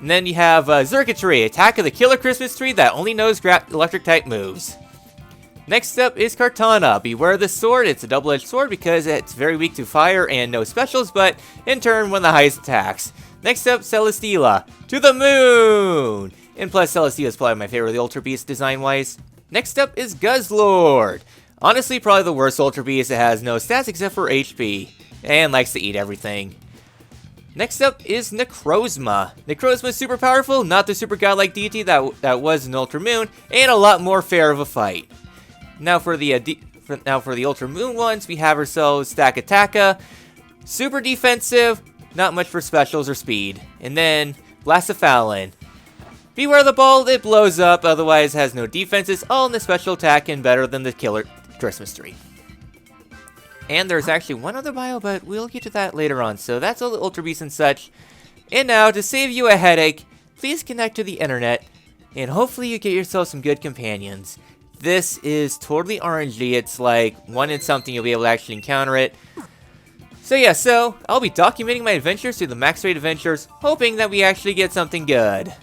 And then you have Xurkitree, attack of the Killer Christmas Tree that only knows electric type moves. Next up is Kartana. Beware the sword, it's a double-edged sword because it's very weak to fire and no specials, but in turn one of the highest attacks. Next up, Celesteela, to the moon! And plus Celesteela is probably my favorite of the Ultra Beast design-wise. Next up is Guzzlord. Honestly, probably the worst Ultra Beast. It has no stats except for HP. And likes to eat everything. Next up is Necrozma. Necrozma is super powerful, not the super godlike deity that was in Ultra Moon, and a lot more fair of a fight. Now for the Ultra Moon ones, we have ourselves Stakataka. Super defensive, not much for specials or speed. And then Blacephalon. Beware the ball, it blows up, otherwise has no defenses, all in the special attack and better than the Killer Christmas Tree. And there's actually one other bio, but we'll get to that later on. So that's all the Ultra Beasts and such. And now, to save you a headache, please connect to the internet, and hopefully you get yourself some good companions. This is totally RNG. It's like 1 in something you'll be able to actually encounter it. So yeah, I'll be documenting my adventures through the max rate adventures, hoping that we actually get something good.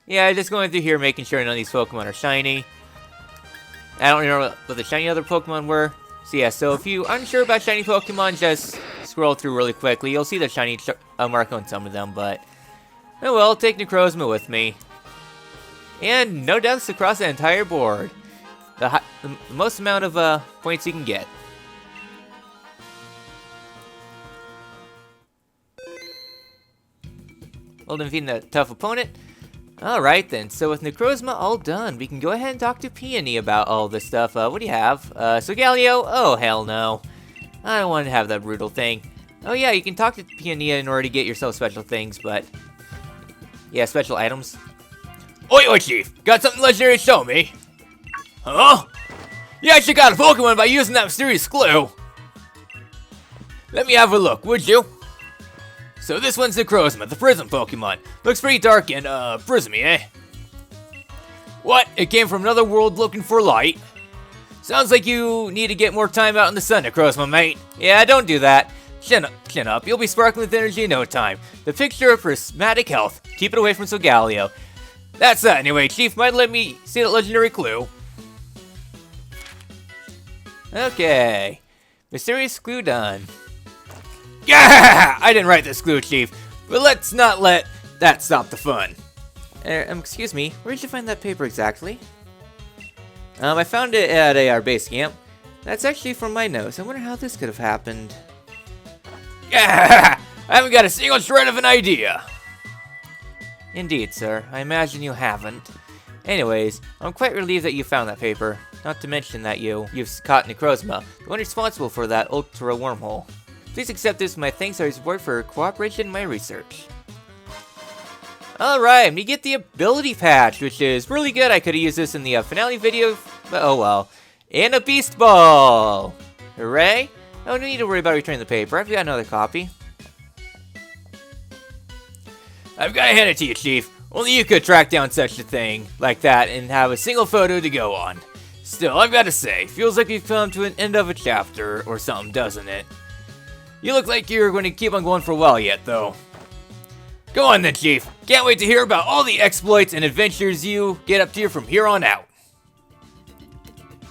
Yeah, just going through here making sure none of these Pokemon are shiny. I don't remember what the shiny other Pokemon were. So yeah, so if you're unsure about shiny Pokemon, just scroll through really quickly. You'll see the shiny mark on some of them, but... Oh well, take Necrozma with me. And no deaths across the entire board. The most amount of points you can get. Well, defeating a tough opponent. Alright then, so with Necrozma all done, we can go ahead and talk to Peony about all this stuff. What do you have? So Galio? Oh, hell no. I don't want to have that brutal thing. Oh yeah, you can talk to Peony in order to get yourself special things, but... Yeah, special items. Oi, oi, Chief! Got something legendary to show me? Huh? You actually got a Pokemon by using that mysterious glue! Let me have a look, would you? So this one's Necrozma, the Prism Pokemon. Looks pretty dark and, prismy, eh? What? It came from another world looking for light? Sounds like you need to get more time out in the sun, Necrozma, mate. Yeah, don't do that. Chin up. You'll be sparkling with energy in no time. The picture of prismatic health. Keep it away from Solgaleo. That's that anyway. Chief might let me see that legendary clue. Okay. Mysterious clue done. Yeah! I didn't write this clue, Chief. But let's not let that stop the fun. Excuse me. Where did you find that paper exactly? I found it at our base camp. That's actually from my notes. I wonder how this could have happened. Yeah! I haven't got a single shred of an idea. Indeed, sir. I imagine you haven't. Anyways, I'm quite relieved that you found that paper. Not to mention that you've caught Necrozma, the one responsible for that ultra wormhole. Please accept this with my thanks as reward for cooperation in my research. Alright, we get the ability patch, which is really good. I could have used this in the finale video, but oh well. And a Beast Ball! Hooray! I don't need to worry about returning the paper. I've got another copy. I've got to hand it to you, Chief. Only you could track down such a thing like that and have a single photo to go on. Still, I've got to say, feels like we've come to an end of a chapter or something, doesn't it? You look like you're going to keep on going for a while yet, though. Go on then, Chief. Can't wait to hear about all the exploits and adventures you get up to from here on out.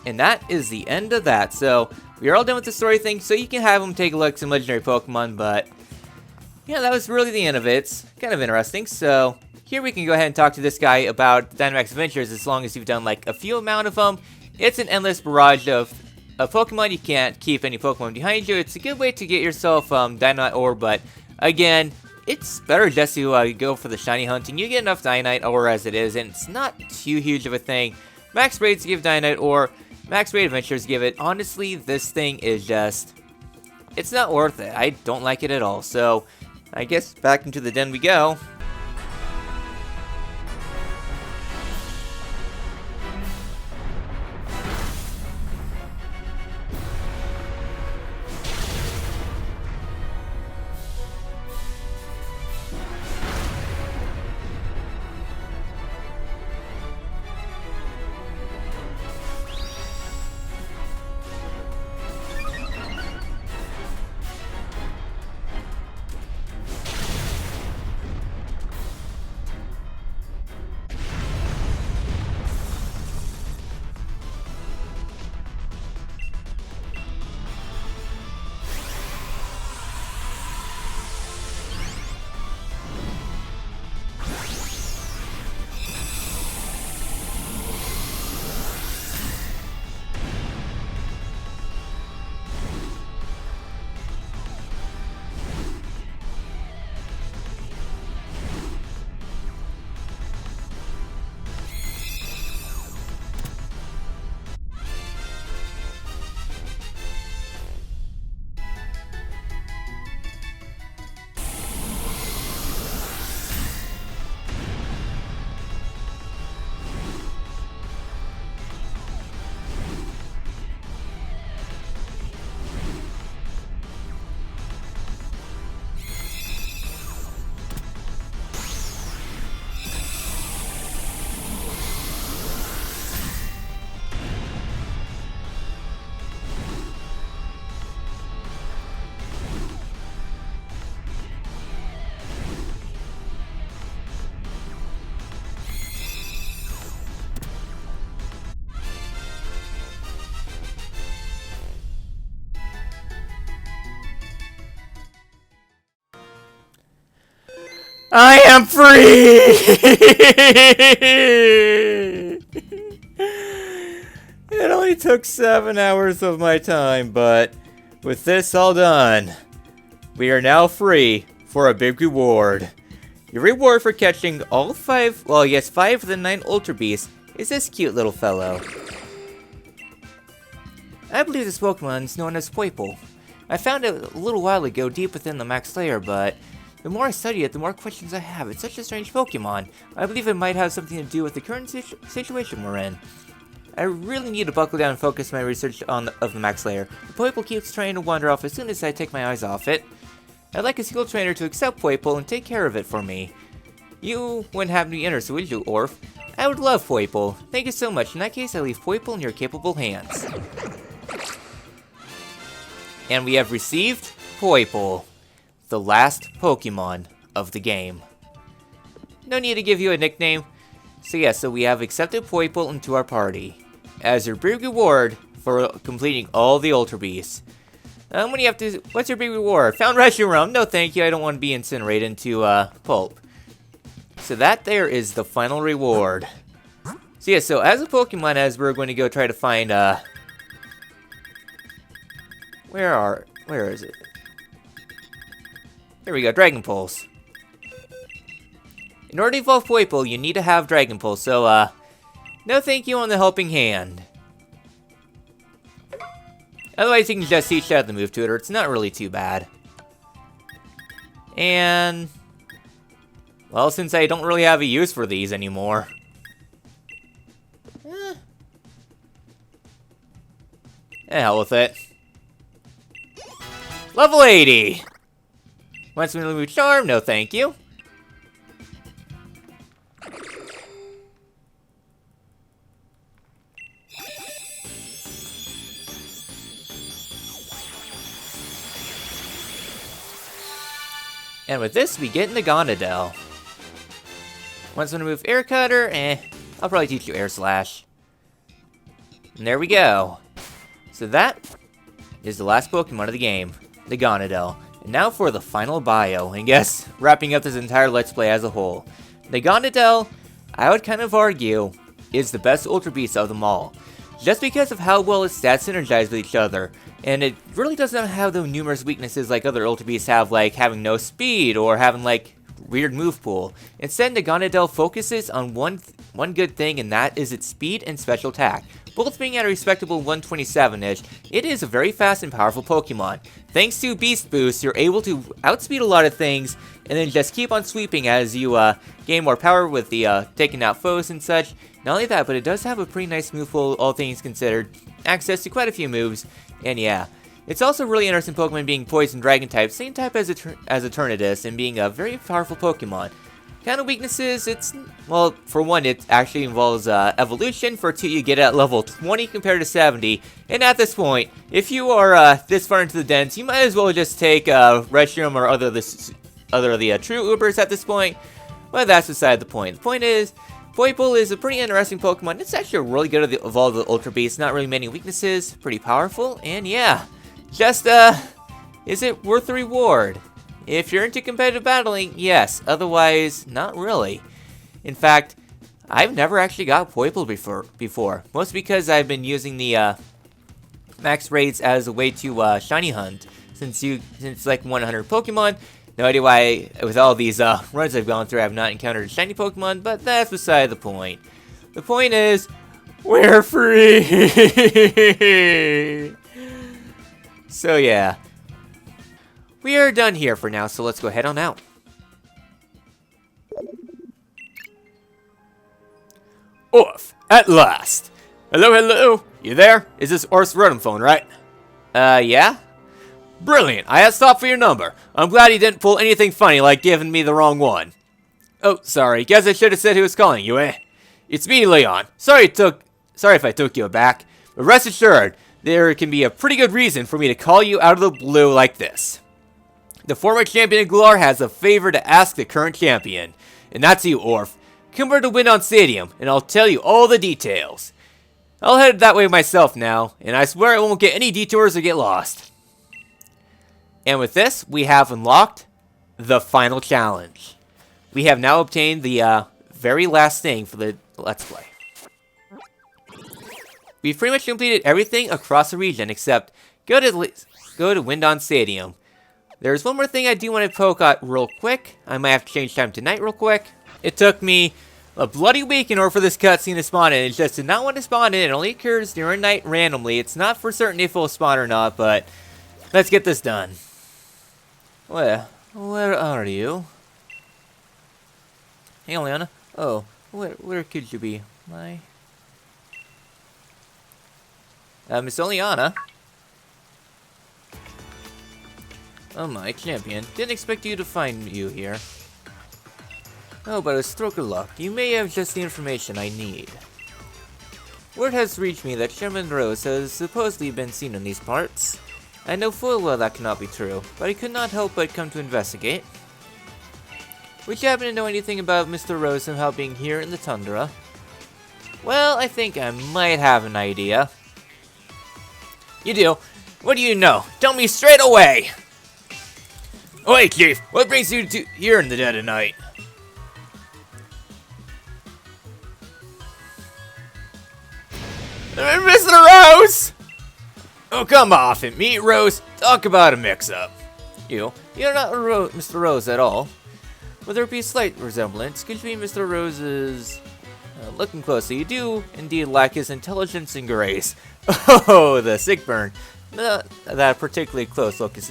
And that is the end of that. So, we are all done with the story thing, so you can have them take a look at some legendary Pokemon, but... yeah, that was really the end of it. It's kind of interesting. So, here we can go ahead and talk to this guy about Dynamax Adventures as long as you've done like a few amount of them. It's an endless barrage of Pokemon. You can't keep any Pokemon behind you. It's a good way to get yourself Dynamite Ore, but again, it's better just to go for the shiny hunting. You get enough Dynamite Ore as it is, and it's not too huge of a thing. Max Raids give Dynamite Ore, Max Raid Adventures give it. Honestly, this thing is just... it's not worth it. I don't like it at all, so I guess back into the den we go. I am free! It only took 7 hours of my time, but with this all done, we are now free for a big reward. Your reward for catching all 5 of the 9 Ultra Beasts is this cute little fellow. I believe this Pokemon is known as Poipole. I found it a little while ago deep within the Max Lair, but the more I study it, the more questions I have. It's such a strange Pokemon. I believe it might have something to do with the current situation we're in. I really need to buckle down and focus my research of the Max Lair. The Poipole keeps trying to wander off as soon as I take my eyes off it. I'd like a skill trainer to accept Poipole and take care of it for me. You wouldn't have any interest, would you, Orph? I would love Poipole. Thank you so much. In that case, I leave Poipole in your capable hands. And we have received Poipole, the last Pokemon of the game. No need to give you a nickname. So we have accepted Poipole into our party as your big reward for completing all the Ultra Beasts. What's your big reward? Found Reshiram. No thank you, I don't want to be incinerated into pulp. So that there is the final reward. So as a Pokemon, as we're going to go try to find where is it? There we go, Dragon Pulse. In order to evolve Poipole, you need to have Dragon Pulse, so no thank you on the helping hand. Otherwise, you can just teach out the move tutor. It's not really too bad. And well, since I don't really have a use for these anymore. Hell with it. Level 80! Wants me to remove Charm? No thank you. And with this, we get into Gonadel. Wants me to move Air Cutter? I'll probably teach you Air Slash. And there we go. So that is the last Pokemon of the game, the Gonadel. And now for the final bio, and yes, wrapping up this entire Let's Play as a whole. The Gonadel, I would kind of argue, is the best Ultra Beast of them all. Just because of how well its stats synergize with each other. And it really does not have the numerous weaknesses like other Ultra Beasts have, like having no speed or having like weird move pool. Instead, the Gonadel focuses on one good thing, and that is its speed and special attack. Both being at a respectable 127-ish, it is a very fast and powerful Pokemon. Thanks to Beast Boost, you're able to outspeed a lot of things, and then just keep on sweeping as you gain more power with the taking out foes and such. Not only that, but it does have a pretty nice move pool, all things considered. Access to quite a few moves, and yeah. It's also really interesting Pokemon being Poison Dragon type, same type as Eternatus, and being a very powerful Pokemon. Kind of weaknesses, well, for one, it actually involves evolution. For two, you get it at level 20 compared to 70. And at this point, if you are this far into the dens, you might as well just take Reshiram or other of the true Ubers at this point. But that's beside the point. The point is, Poipole is a pretty interesting Pokemon. It's actually really good at all the Ultra Beasts. Not really many weaknesses. Pretty powerful. And yeah, just, is it worth the reward? If you're into competitive battling, yes. Otherwise, not really. In fact, I've never actually got Poipole before. Mostly because I've been using the max raids as a way to shiny hunt. Since like 100 Pokemon. No idea why, with all these runs I've gone through, I have not encountered a shiny Pokemon. But that's beside the point. The point is, we're free! So yeah. We are done here for now, so let's go head on out. Orph, at last. Hello? You there? Is this Orph's Rotom phone, right? Yeah? Brilliant. I asked off for your number. I'm glad you didn't pull anything funny like giving me the wrong one. Oh, sorry. Guess I should have said who was calling you, eh? It's me, Leon. Sorry if I took you aback. But rest assured, there can be a pretty good reason for me to call you out of the blue like this. The former champion of Galar has a favor to ask the current champion. And that's you, Orph. Come over to Windon Stadium, and I'll tell you all the details. I'll head that way myself now, and I swear I won't get any detours or get lost. And with this, we have unlocked the final challenge. we have now obtained the very last thing for the Let's Play. We've pretty much completed everything across the region except go to Windon Stadium. There's one more thing I do want to poke at real quick. I might have to change time to night real quick. It took me a bloody week in order for this cutscene to spawn in. It just did not want to spawn in. It only occurs during night randomly. It's not for certain if it will spawn or not, but let's get this done. Where are you? Hey, Liana. Oh, where could you be? Miss Oleana. Oh my, champion. Didn't expect you to find you here. Oh, but a stroke of luck. You may have just the information I need. Word has reached me that Chairman Rose has supposedly been seen in these parts. I know full well that cannot be true, but I could not help but come to investigate. Would you happen to know anything about Mr. Rose somehow being here in the tundra? Well, I think I might have an idea. You do? What do you know? Tell me straight away! Oh, hey, Chief! What brings you here in the dead of night? Mr. Rose! Oh, come off it. Meet Rose. Talk about a mix-up. You're not Mr. Rose at all. Will there be a slight resemblance? Could you be Mr. Rose's... looking closely, you do indeed lack his intelligence and grace. Oh, the sick burn. That particularly close look is...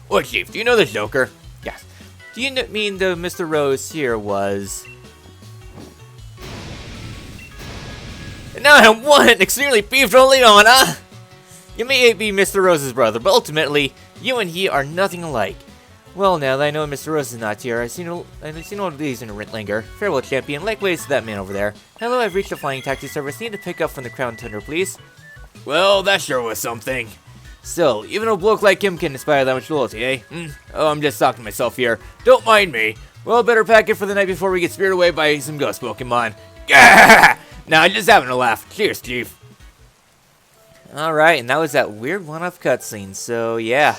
What, Chief? Do you know the Joker? Yes. Do you mean the Mr. Rose here was... Now I'm one extremely beefed only on, huh? You may be Mr. Rose's brother, but ultimately, you and he are nothing alike. Well, now that I know Mr. Rose is not here, I've seen all of these in a linger. Farewell, champion. Likewise to that man over there. Hello, I've reached the flying taxi service. Need to pick up from the Crown Tundra, please. Well, that sure was something. Still, even a bloke like him can inspire that much loyalty, eh? Oh, I'm just talking to myself here. Don't mind me. Well, better pack it for the night before we get speared away by some ghost Pokemon. Gah! Nah, just having a laugh. Cheers, Chief. Alright, and that was that weird one-off cutscene, so yeah.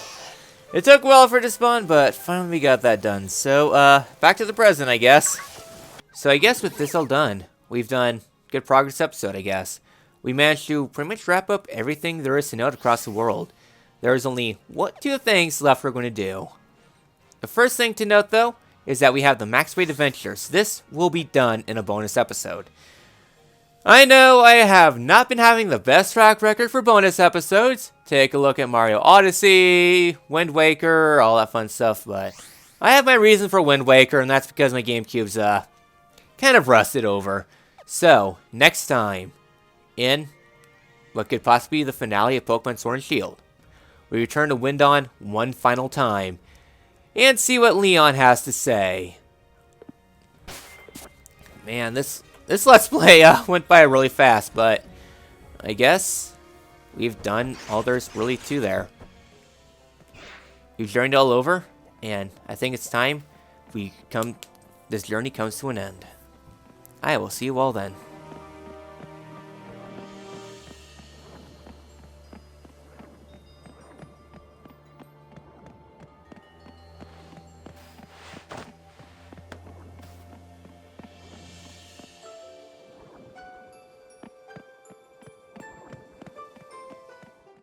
It took a while for it to spawn, but finally we got that done. So, back to the present, I guess. So I guess with this all done, we've done good progress episode, I guess. We managed to pretty much wrap up everything there is to know across the world. There's only two things left we're going to do. The first thing to note, though, is that we have the Max Weight Adventures. This will be done in a bonus episode. I know I have not been having the best track record for bonus episodes. Take a look at Mario Odyssey, Wind Waker, all that fun stuff, but I have my reason for Wind Waker, and that's because my GameCube's kind of rusted over. So, next time, in what could possibly be the finale of Pokemon Sword and Shield, we return to Windon one final time, and see what Leon has to say. Man, this Let's Play went by really fast, but I guess we've done all there's really to there. We've journeyed all over, and I think it's time this journey comes to an end. I will see you all then.